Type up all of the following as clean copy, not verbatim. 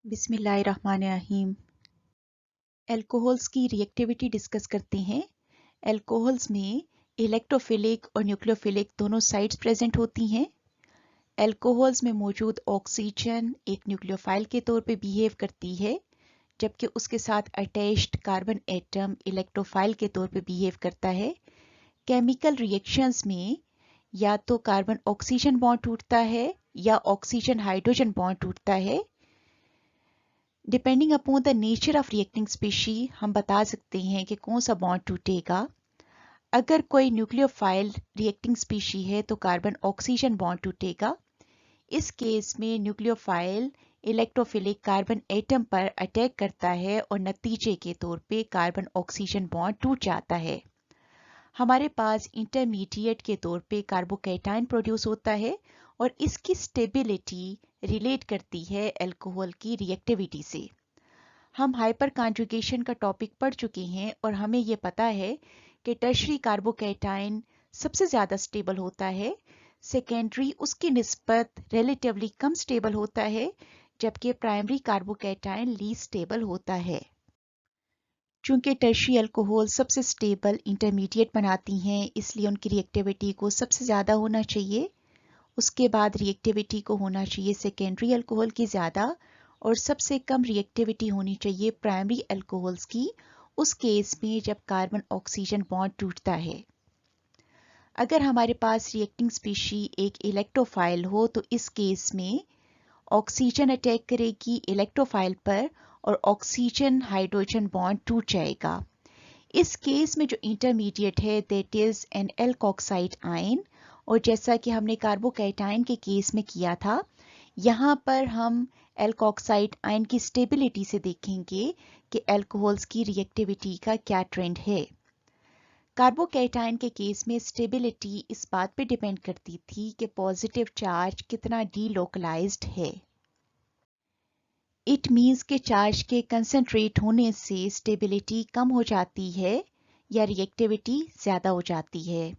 बिस्मिल्लाहिर्रहमानिर्रहीम। अल्कोहल्स की reactivity discuss करते हैं। अल्कोहल्स में इलेक्ट्रोफिलिक और न्यूक्लियोफिलिक दोनों साइड्स प्रेजेंट होती हैं। अल्कोहल्स में मौजूद ऑक्सीजन एक न्यूक्लियोफाइल के तौर पे बिहेव करती है, जबकि उसके साथ अटैच्ड कार्बन एटम इलेक्ट्रोफाइल के तौर पे बिहेव करता है। केमिकल रिएक्शंस में या तो कार्बन ऑक्सीजन बॉन्ड टूटता है या ऑक्सीजन हाइड्रोजन बॉन्ड टूटता है। Depending upon the nature of reacting species हम बता सकते हैं कि कौन सा बॉन्ड टूटेगा। अगर कोई न्यूक्लियोफाइल रिएक्टिंग स्पीशी है तो कार्बन ऑक्सीजन बॉन्ड टूटेगा। इस केस में न्यूक्लियोफाइल इलेक्ट्रोफिलिक कार्बन एटम पर अटैक करता है और नतीजे के तौर पे कार्बन ऑक्सीजन बॉन्ड टूट जाता है। हमारे पास इंटरमीडिएट के तौर पे कार्बोकैटायन प्रोड्यूस होता है और इसकी स्टेबिलिटी रिलेट करती है अल्कोहल की रिएक्टिविटी से। हम हाइपर कॉन्जुगेशन का टॉपिक पढ़ चुके हैं और हमें ये पता है कि टर्शरी कार्बोकैटायन सबसे ज़्यादा स्टेबल होता है, सेकेंडरी उसकी निस्बत रिलेटिवली कम स्टेबल होता है, जबकि प्राइमरी कार्बोकैटायन लीस्ट स्टेबल होता है। चूंकि टर्शरी अल्कोहल सबसे स्टेबल इंटरमीडिएट बनाती हैं, इसलिए उनकी रिएक्टिविटी को सबसे ज़्यादा होना चाहिए। उसके बाद रिएक्टिविटी को होना चाहिए सेकेंडरी अल्कोहल की ज़्यादा और सबसे कम रिएक्टिविटी होनी चाहिए प्राइमरी अल्कोहल्स की, उस केस में जब कार्बन ऑक्सीजन बॉन्ड टूटता है। अगर हमारे पास रिएक्टिंग स्पीशी एक इलेक्ट्रोफाइल हो तो इस केस में ऑक्सीजन अटैक करेगी इलेक्ट्रोफाइल पर और ऑक्सीजन हाइड्रोजन बॉन्ड टूट जाएगा। इस केस में जो इंटरमीडिएट है that is an alkoxide ion, और जैसा कि हमने कार्बोकैटायन के केस में किया था, यहाँ पर हम एल्कोक्साइड आयन की स्टेबिलिटी से देखेंगे कि अल्कोहल्स की रिएक्टिविटी का क्या ट्रेंड है। कार्बोकैटायन के केस में स्टेबिलिटी इस बात पे डिपेंड करती थी कि पॉजिटिव चार्ज कितना डीलोकलाइज्ड है। इट मीन्स के चार्ज के कंसंट्रेट होने से स्टेबिलिटी कम हो जाती है या रिएक्टिविटी ज़्यादा हो जाती है।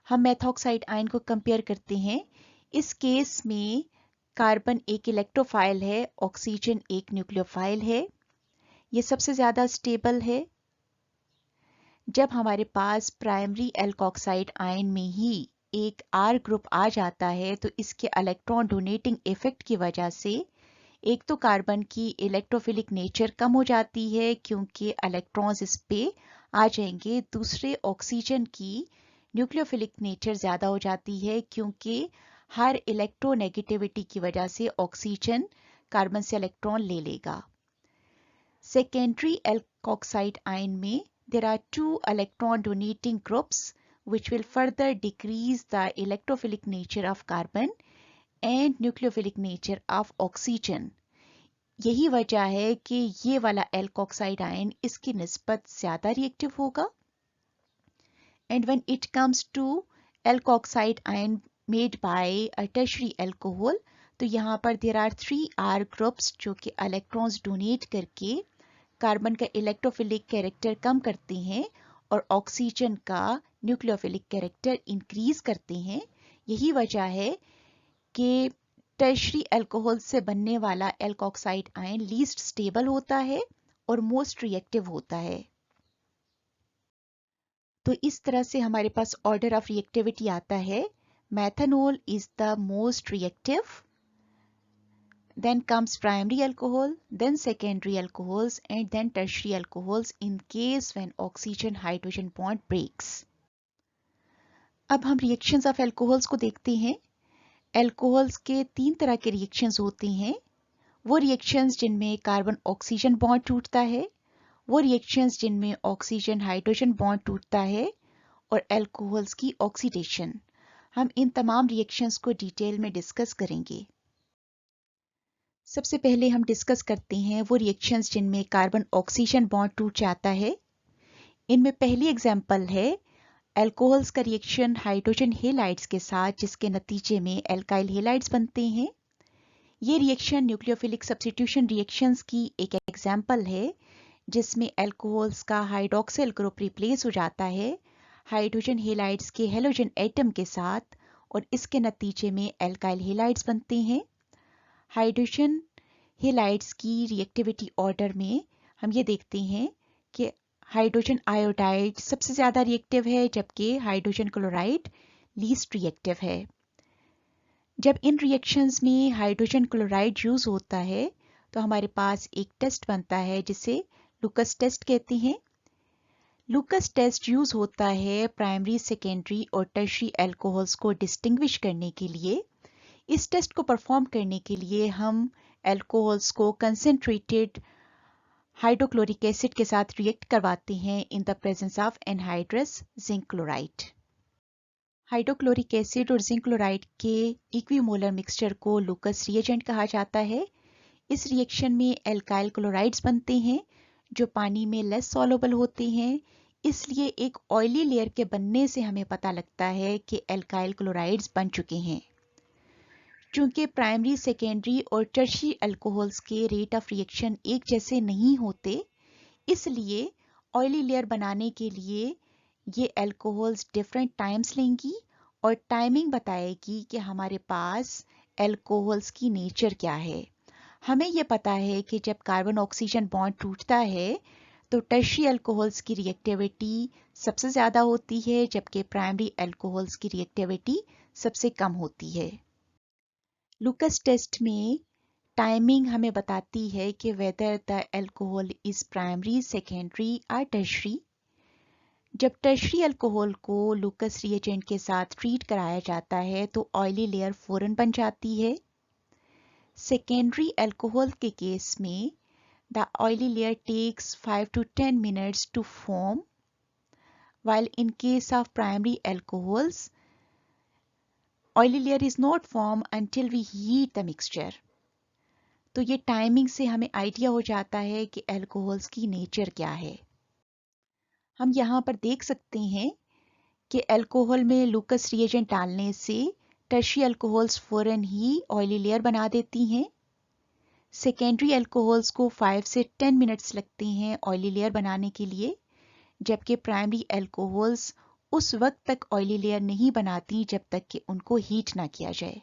हम मेथॉक्साइड आयन को कंपेयर करते हैं। इस केस में कार्बन एक इलेक्ट्रोफाइल है, ऑक्सीजन एक न्यूक्लियोफाइल है। ये सबसे ज़्यादा स्टेबल है। जब हमारे पास प्राइमरी एल्कोक्साइड आयन में ही एक R ग्रुप आ जाता है तो इसके इलेक्ट्रॉन डोनेटिंग इफेक्ट की वजह से एक तो कार्बन की इलेक्ट्रोफिलिक नेचर कम हो जाती है क्योंकि इलेक्ट्रॉन्स इस पे आ जाएंगे। दूसरे ऑक्सीजन की न्यूक्लियोफिलिक नेचर ज़्यादा हो जाती है क्योंकि हर इलेक्ट्रोनेगेटिविटी की वजह से ऑक्सीजन कार्बन से इलेक्ट्रॉन ले लेगा। सेकेंडरी एल्कोक्साइड आयन में there are two electron donating groups which will further decrease the electrophilic nature of carbon and nucleophilic nature of oxygen. यही वजह है कि ये वाला एल्कोक्साइड आयन इसकी निस्बत ज़्यादा रिएक्टिव होगा। And when it comes to alkoxide ion made by a tertiary alcohol, तो यहाँ पर there are 3 R groups जो कि electrons donate करके कार्बन का इलेक्ट्रोफिलिक कैरेक्टर कम करते हैं और ऑक्सीजन का न्यूक्लियोफिलिक कैरेक्टर इंक्रीज करते हैं। यही वजह है कि टर्शरी अल्कोहल से बनने वाला एल्कोक्साइड आयन लीस्ट स्टेबल होता है और मोस्ट रिएक्टिव होता है। तो इस तरह से हमारे पास ऑर्डर ऑफ रिएक्टिविटी आता है। Methanol is the most reactive, then comes primary alcohol, then secondary alcohols, and then tertiary alcohols in case when oxygen hydrogen bond breaks. अब हम reactions of alcohols को देखते हैं। alcohols के 3 तरह के reactions होते हैं। वो reactions जिनमें कार्बन ऑक्सीजन बॉन्ड टूटता है, वो reactions जिनमें ऑक्सीजन हाइड्रोजन बॉन्ड टूटता है, और alcohols की ऑक्सीडेशन। हम इन तमाम reactions को डिटेल में डिस्कस करेंगे। सबसे पहले हम डिस्कस करते हैं वो रिएक्शंस जिनमें कार्बन ऑक्सीजन बॉन्ड टूट जाता है। इनमें पहली एग्जांपल है अल्कोहल्स का रिएक्शन हाइड्रोजन हेलाइड्स के साथ, जिसके नतीजे में एल्काइल हेलाइड्स बनते हैं। ये रिएक्शन न्यूक्लियोफिलिक सब्स्टिट्यूशन रिएक्शंस की एक एग्जांपल है जिसमें अल्कोहल्स का हाइड्रोक्सिल ग्रुप रिप्लेस हो जाता है हाइड्रोजन हेलाइड्स के हेलोजन एटम के साथ और इसके नतीजे में एल्काइल हेलाइड्स बनते हैं। हाइड्रोजन हेलाइड्स की रिएक्टिविटी ऑर्डर में हम ये देखते हैं कि हाइड्रोजन आयोडाइड सबसे ज़्यादा रिएक्टिव है, जबकि हाइड्रोजन क्लोराइड लीस्ट रिएक्टिव है। जब इन रिएक्शंस में हाइड्रोजन क्लोराइड यूज होता है तो हमारे पास एक टेस्ट बनता है जिसे लुकस टेस्ट कहते हैं। लुकस टेस्ट यूज होता है प्राइमरी, सेकेंडरी और टर्शियरी अल्कोहल्स को डिस्टिंग्विश करने के लिए। इस टेस्ट को परफॉर्म करने के लिए हम अल्कोहल्स को कंसंट्रेटेड हाइड्रोक्लोरिक एसिड के साथ रिएक्ट करवाते हैं in the presence of anhydrous zinc chloride. Hydrochloric acid और जिंक क्लोराइड के इक्विमोलर मिक्सचर को लुकस रिएजेंट कहा जाता है। इस रिएक्शन में एल्काइल क्लोराइड्स बनते हैं जो पानी में लेस सॉल्युबल होते हैं, इसलिए एक ऑयली लेयर के बनने से हमें पता लगता है कि एल्काइल क्लोराइड्स बन चुके हैं। चूंकि प्राइमरी, सेकेंडरी और टर्शियरी अल्कोहल्स के रेट ऑफ रिएक्शन एक जैसे नहीं होते, इसलिए ऑयली लेयर बनाने के लिए ये अल्कोहल्स डिफरेंट टाइम्स लेंगी और टाइमिंग बताएगी कि हमारे पास अल्कोहल्स की नेचर क्या है। हमें ये पता है कि जब कार्बन ऑक्सीजन बॉन्ड टूटता है तो टर्शियरी अल्कोहल्स की रिएक्टिविटी सबसे ज़्यादा होती है, जबकि प्राइमरी अल्कोहल्स की रिएक्टिविटी सबसे कम होती है। लुकस टेस्ट में टाइमिंग हमें बताती है कि whether the alcohol is primary, secondary और टर्शियरी। जब टर्शियरी अल्कोहल को लुकस रिएजेंट के साथ ट्रीट कराया जाता है तो ऑयली लेयर फौरन बन जाती है। सेकेंडरी अल्कोहल के केस में the oily layer takes 5 to 10 minutes to form, while in case of primary alcohols, oily layer is not formed until we heat the mixture. तो ये टाइमिंग से हमें आइडिया हो जाता है कि अल्कोहल्स की नेचर क्या है। हम यहाँ पर देख सकते हैं कि अल्कोहल में लुकस रिएजेंट डालने से टर्शियरी अल्कोहल्स फौरन ही ऑयली लेयर बना देती हैं। सेकेंडरी अल्कोहल्स को 5 से 10 मिनट्स लगते हैं ऑयली लेयर बनाने के लिए, जबकि प्राइमरी अल्कोहल्स उस वक्त तक ऑयली लेयर नहीं बनाती जब तक कि उनको हीट ना किया जाए।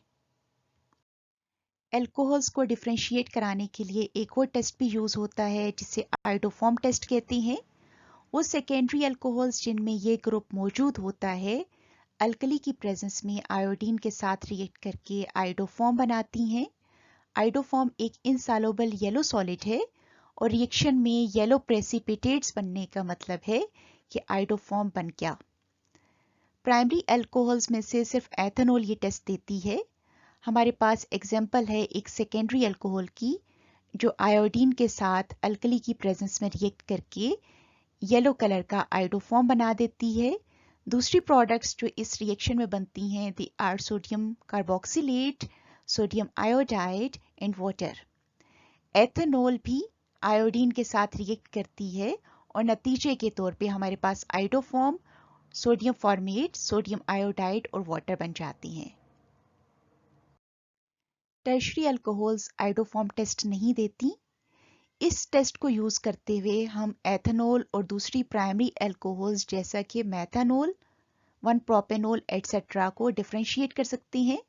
अल्कोहल्स को डिफरेंशिएट कराने के लिए एक और टेस्ट भी यूज होता है जिसे आयोडोफॉर्म टेस्ट कहते हैं। वो सेकेंडरी अल्कोहल्स जिनमें ये ग्रुप मौजूद होता है अल्कली की प्रेजेंस में आयोडीन के साथ रिएक्ट करके आयोडोफॉर्म बनाती हैं। आयोडोफॉर्म एक इनसॉल्युबल येलो सॉलिड है और रिएक्शन में येलो प्रेसिपिटेट्स बनने का मतलब है कि आयोडोफॉर्म बन गया। प्राइमरी अल्कोहल्स में से सिर्फ एथेनॉल ये टेस्ट देती है। हमारे पास एग्जाम्पल है एक सेकेंडरी अल्कोहल की जो आयोडीन के साथ अल्कली की प्रेजेंस में रिएक्ट करके येलो कलर का आयोडोफॉर्म बना देती है। दूसरी प्रोडक्ट्स जो इस रिएक्शन में बनती हैं the are sodium carboxylate, sodium iodide and water. Ethanol भी आयोडीन के साथ रिएक्ट करती है और नतीजे के तौर पे हमारे पास iodoform, sodium formate, sodium iodide और वाटर बन जाती हैं। टर्शियरी अल्कोहल्स आयोडोफॉर्म टेस्ट नहीं देती। इस टेस्ट को यूज करते हुए हम एथेनॉल और दूसरी प्राइमरी अल्कोहल्स जैसा कि मेथानॉल, 1-प्रोपेनॉल एटसेट्रा को डिफरेंशिएट कर सकते हैं।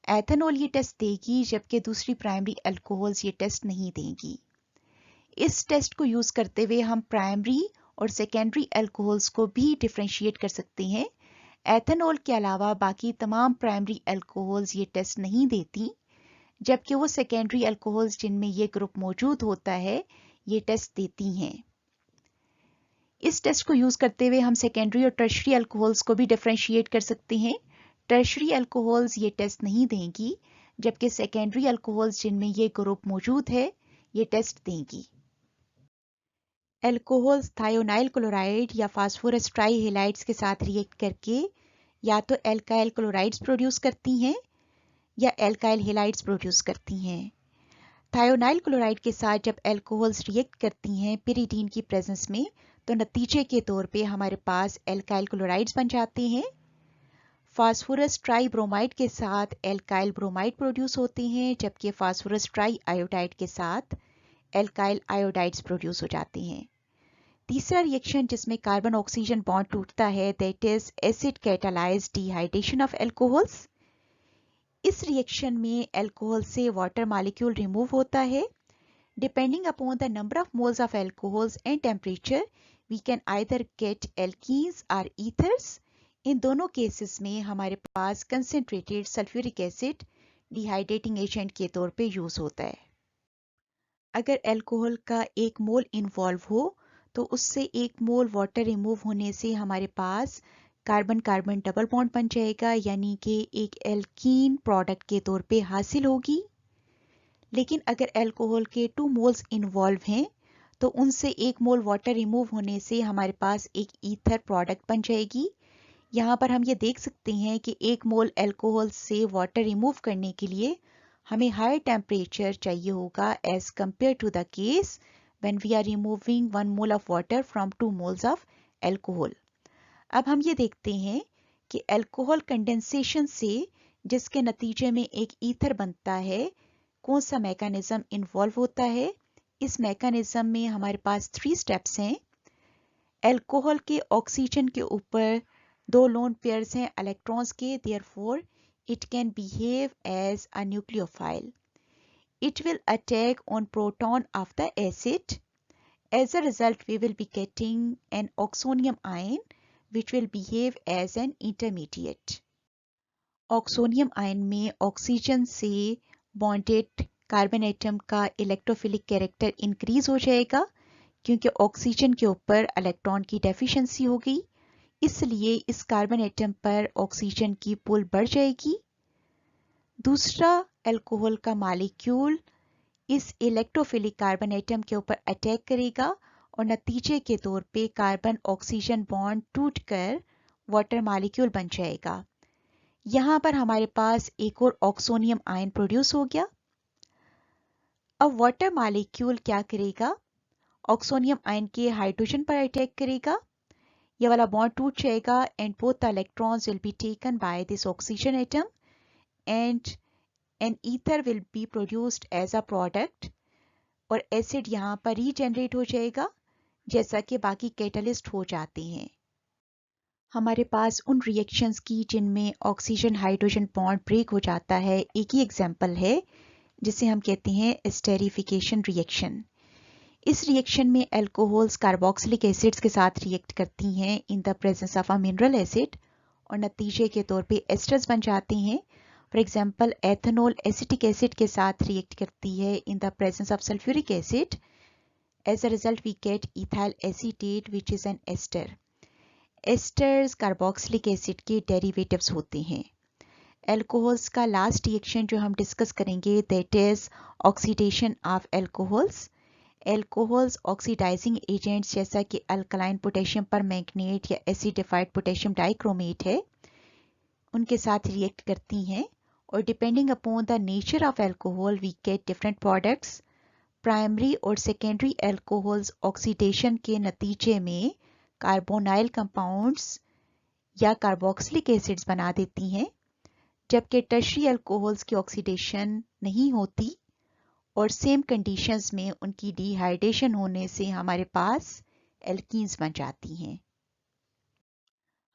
एथेनॉल ये टेस्ट देगी जबकि दूसरी प्राइमरी अल्कोहल्स ये टेस्ट नहीं देगी। इस टेस्ट को यूज करते हुए हम प्राइमरी और सेकेंडरी अल्कोहल्स को भी डिफरेंशिएट कर सकते हैं। एथेनॉल के अलावा बाकी तमाम प्राइमरी अल्कोहल्स ये टेस्ट नहीं देती, जबकि वो सेकेंडरी अल्कोहल्स जिनमें ये ग्रुप मौजूद होता है ये टेस्ट देती हैं। इस टेस्ट को यूज करते हुए हम सेकेंडरी और टर्शियरी अल्कोहल्स को भी डिफरेंशिएट कर सकते हैं। टर्शियरी अल्कोहल्स ये टेस्ट नहीं देंगी, जबकि सेकेंडरी अल्कोहल्स जिनमें ये ग्रुप मौजूद है ये टेस्ट देंगी। अल्कोहल्स थायोनाइल क्लोराइड या फास्फोरस ट्राई हेलाइड्स के साथ रिएक्ट करके या तो एल्काइल क्लोराइड्स प्रोड्यूस करती हैं या एल्काइल हेलाइड्स प्रोड्यूस करती हैं। थायोनाइल क्लोराइड के साथ जब अल्कोहल्स रिएक्ट करती हैं पिरिडीन की प्रेजेंस में तो नतीजे के तौर पे हमारे पास एल्काइल क्लोराइड्स बन जाते हैं। फास्फोरस ट्राई ब्रोमाइड के साथ एल्काइल ब्रोमाइड प्रोड्यूस होते हैं, जबकि फास्फोरस ट्राई आयोडाइड के साथ एल्काइल आयोडाइड्स प्रोड्यूस हो जाते हैं। तीसरा रिएक्शन जिसमें कार्बन ऑक्सीजन बॉन्ड टूटता है that is acid catalysed dehydration of alcohols. इस रिएक्शन में अल्कोहल से वाटर मॉलिक्यूल रिमूव होता है Depending upon the number of moles of alcohols and temperature, we can either get alkenes or ethers. इन दोनों cases में हमारे पास concentrated sulphuric acid dehydrating agent के तौर पे यूज होता है। अगर अल्कोहल का 1 मोल इन्वॉल्व हो तो उससे 1 मोल वाटर रिमूव होने से हमारे पास कार्बन कार्बन डबल बॉन्ड बन जाएगा, यानी कि एक एल्कीन प्रोडक्ट के तौर पे हासिल होगी। लेकिन अगर अल्कोहल के 2 मोल्स इन्वॉल्व हैं तो उनसे 1 मोल वाटर रिमूव होने से हमारे पास एक ईथर प्रोडक्ट बन जाएगी। यहाँ पर हम ये देख सकते हैं कि 1 मोल अल्कोहल से वाटर रिमूव करने के लिए हमें हायर टेम्परेचर चाहिए होगा as compared to the case when we are removing 1 mole of water from 2 moles of alcohol. अब हम ये देखते हैं कि अल्कोहल कंडेंसेशन से जिसके नतीजे में एक ईथर बनता है, कौन सा मैकेनिज्म इन्वॉल्व होता है। इस मैकेनिज्म में हमारे पास 3 स्टेप्स हैं। अल्कोहल के ऑक्सीजन के ऊपर 2 लोन पेयर्स हैं इलेक्ट्रॉन्स के, therefore it can behave as a nucleophile. It will attack on proton of the acid. As a result, we will be getting an oxonium ion which will behave as an intermediate. Oxonium ion में oxygen से bonded carbon atom का electrophilic character increase हो जाएगा क्योंकि oxygen के ऊपर electron की deficiency हो गई, इसलिए इस कार्बन एटम पर ऑक्सीजन की पुल बढ़ जाएगी। दूसरा अल्कोहल का मॉलिक्यूल इस इलेक्ट्रोफिलिक कार्बन एटम के ऊपर अटैक करेगा और नतीजे के तौर पे कार्बन ऑक्सीजन बॉन्ड टूटकर वाटर मॉलिक्यूल बन जाएगा। यहाँ पर हमारे पास एक और ऑक्सोनियम आयन प्रोड्यूस हो गया। अब वाटर मॉलिक्यूल क्या करेगा, ऑक्सोनियम आयन के हाइड्रोजन पर अटैक करेगा, ये वाला बॉन्ड टूट जाएगा and both the electrons will be taken by this oxygen atom and an ether will be produced as a product और एसिड यहाँ पर रीजेनरेट हो जाएगा जैसा कि बाकी कैटलिस्ट हो जाते हैं। हमारे पास उन रिएक्शंस की जिनमें ऑक्सीजन हाइड्रोजन बॉन्ड ब्रेक हो जाता है, एक ही एग्जांपल है जिसे हम कहते हैं एस्टेरिफिकेशन रिएक्शन। इस रिएक्शन में अल्कोहल्स कार्बोक्सिलिक एसिड्स के साथ रिएक्ट करती हैं in the presence of a mineral acid और नतीजे के तौर पे एस्टर्स बन जाते हैं। For example ethanol acetic acid के साथ रिएक्ट करती है in the presence of sulphuric acid. As a result we get ethyl acetate which is an ester. Esters carboxylic acid के डेरिवेटिव्स होते हैं। अल्कोहल्स का लास्ट रिएक्शन जो हम डिस्कस करेंगे that is oxidation of alcohols. Alcohols oxidising agents जैसा कि alkaline potassium permanganate या एसिडिफाइड पोटेशियम डाइक्रोमेट है, उनके साथ रिएक्ट करती हैं और depending upon the nature of alcohol we get different products. Primary और सेकेंडरी अल्कोहल्स ऑक्सीडेशन के नतीजे में कार्बोनाइल कंपाउंड्स या कार्बोक्सिलिक एसिड्स बना देती हैं, जबकि टर्शियरी अल्कोहल्स की ऑक्सीडेशन नहीं होती और सेम कंडीशंस में उनकी डिहाइड्रेशन होने से हमारे पास एल्कीन्स बन जाती हैं।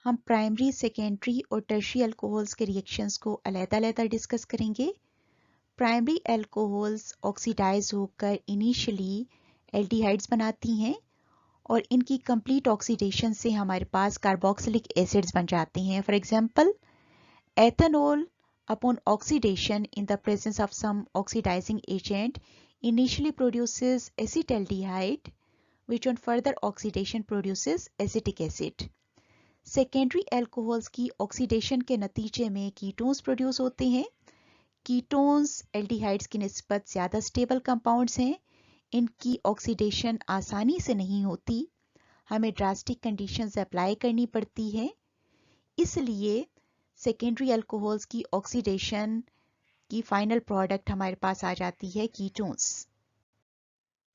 हम प्राइमरी, सेकेंडरी और टर्शियरी अल्कोहल्स के रिएक्शंस को अलग-अलग डिस्कस करेंगे। प्राइमरी अल्कोहल्स ऑक्सीडाइज होकर इनिशियली एल्डिहाइड्स बनाती हैं और इनकी कंप्लीट ऑक्सीडेशन से हमारे पास कार्बोक्सिलिक एसिड्स बन जाते हैं। For example ethanol upon oxidation in the presence of some oxidizing agent initially produces acetaldehyde which on further oxidation produces acetic acid. Secondary alcohols की ऑक्सीडेशन के नतीजे में कीटोन्स प्रोड्यूस होते हैं। कीटोन्स एल्डिहाइड्स की निस्बत ज़्यादा स्टेबल कंपाउंड्स हैं, इनकी ऑक्सीडेशन आसानी से नहीं होती, हमें ड्रास्टिक कंडीशंस अप्लाई करनी पड़ती है, इसलिए सेकेंडरी अल्कोहल्स की ऑक्सीडेशन की फाइनल प्रोडक्ट हमारे पास आ जाती है कीटोन्स।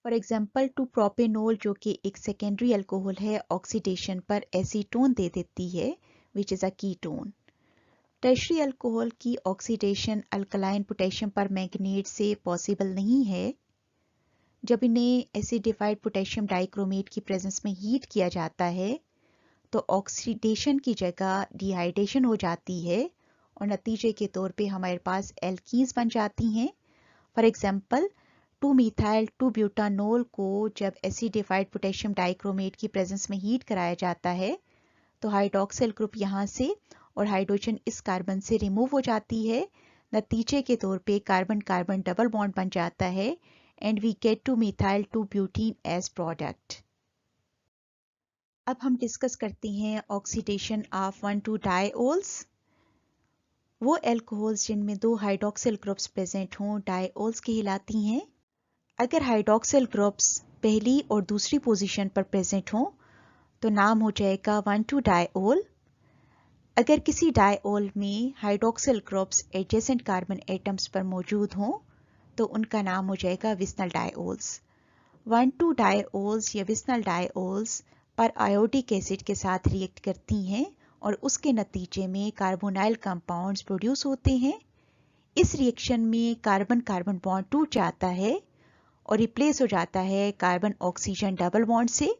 फॉर एग्जांपल 2 प्रोपेनॉल जो कि एक सेकेंडरी अल्कोहल है, ऑक्सीडेशन पर एसीटोन दे देती है which is a ketone. Tertiary alcohol की ऑक्सीडेशन अल्कलाइन पोटेशियम परमैंगनेट से पॉसिबल नहीं है। जब इन्हें एसिडिफाइड पोटेशियम डाइक्रोमेट की प्रेजेंस में हीट किया जाता है तो ऑक्सीडेशन की जगह डिहाइड्रेशन हो जाती है और नतीजे के तौर पे हमारे पास एल्कीन्स बन जाती हैं। फॉर एग्जांपल 2 मिथाइल 2 ब्यूटानोल को जब एसिडिफाइड पोटेशियम डाइक्रोमेट की प्रेजेंस में हीट कराया जाता है तो हाइड्रॉक्सिल ग्रुप यहाँ से और हाइड्रोजन इस कार्बन से रिमूव हो जाती है। नतीजे के तौर पे कार्बन कार्बन डबल बॉन्ड बन जाता है and we get 2 methyl 2 butene as product. अब हम डिस्कस करते हैं ऑक्सीडेशन ऑफ 1,2 डायओल्स। वो एल्कोहल्स जिनमें 2 हाइड्रॉक्सिल ग्रुप्स प्रेजेंट हों डायओल्स कहलाती हैं। अगर हाइड्रॉक्सिल ग्रुप्स पहली और दूसरी पोजीशन पर प्रेजेंट हों तो नाम हो जाएगा 1,2 डायओल। अगर किसी डायओल में hydroxyl groups adjacent carbon atoms पर मौजूद हों तो उनका नाम हो जाएगा विस्नल डायओल्स। 1,2 डायओल्स या विस्नल डायओल्स पर आयोडिक एसिड के साथ रिएक्ट करती हैं और उसके नतीजे में कार्बोनाइल कंपाउंड्स प्रोड्यूस होते हैं। इस रिएक्शन में कार्बन कार्बन बॉन्ड टूट जाता है और रिप्लेस हो जाता है कार्बन ऑक्सीजन डबल बॉन्ड से।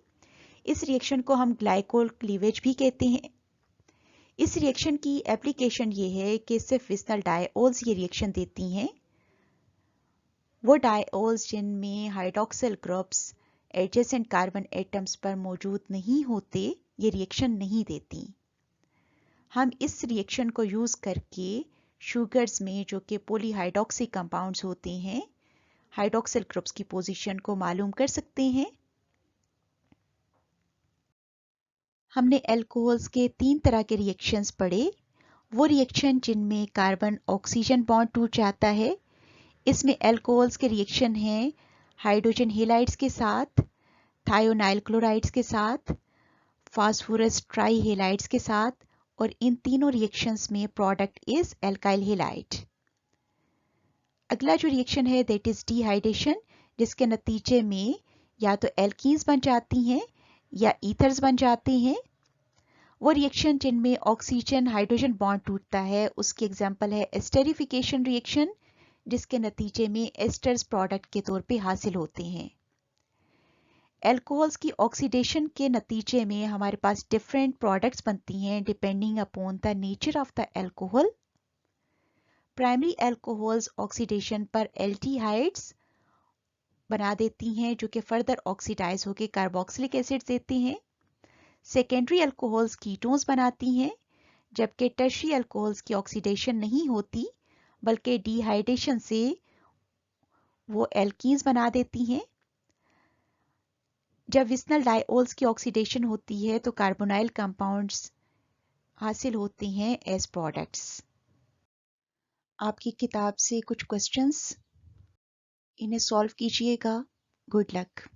इस रिएक्शन को हम ग्लाइकोल क्लीवेज भी कहते हैं। इस रिएक्शन की एप्लीकेशन ये है कि सिर्फ विस्नल डायओल्स ये रिएक्शन देती हैं। वो डायओल्स जिनमें hydroxyl groups adjacent carbon atoms पर मौजूद नहीं होते ये रिएक्शन नहीं देती। हम इस रिएक्शन को यूज करके शुगर्स में जो कि पॉलीहाइड्रॉक्सी कंपाउंड्स होते हैं हाइड्रॉक्सिल ग्रुप्स की पोजीशन को मालूम कर सकते हैं। हमने एल्कोहल्स के 3 तरह के रिएक्शंस पढ़े। वो रिएक्शन जिनमें कार्बन ऑक्सीजन बॉन्ड टूट जाता है, इसमें एल्कोहल्स के रिएक्शन हैं हाइड्रोजन हेलाइड्स के साथ, थायोनाइल क्लोराइड्स के साथ, फास्फोरस ट्राई हेलाइड्स के साथ और इन तीनों रिएक्शंस में प्रोडक्ट इज एल्काइल हेलाइड। अगला जो रिएक्शन है दैट इज डिहाइड्रेशन, जिसके नतीजे में या तो एल्कीन्स बन जाती हैं या ईथर्स बन जाते हैं। वो रिएक्शन जिनमें ऑक्सीजन हाइड्रोजन बॉन्ड टूटता है उसकी एग्जांपल है एस्टेरिफिकेशन रिएक्शन, जिसके नतीजे में एस्टर्स प्रोडक्ट के तौर पे हासिल होते हैं। एल्कोहल्स की ऑक्सीडेशन के नतीजे में हमारे पास डिफरेंट प्रोडक्ट्स बनती हैं depending upon the nature of the alcohol. Primary alcohols oxidation पर एल्डिहाइड्स बना देती हैं जो कि फर्दर ऑक्सीडाइज होकर कार्बोक्सिलिक एसिड देते हैं। सेकेंडरी अल्कोहल्स कीटोन्स बनाती हैं, जबकि टर्शियरी अल्कोहल्स की ऑक्सीडेशन नहीं होती बल्कि डिहाइड्रेशन से वो एल्कीन्स बना देती हैं। जब विस्नल डायओल्स की ऑक्सीडेशन होती है तो कार्बोनाइल कंपाउंड्स हासिल होते हैं एज प्रोडक्ट्स। आपकी किताब से कुछ क्वेश्चंस, इन्हें सॉल्व कीजिएगा। Good luck.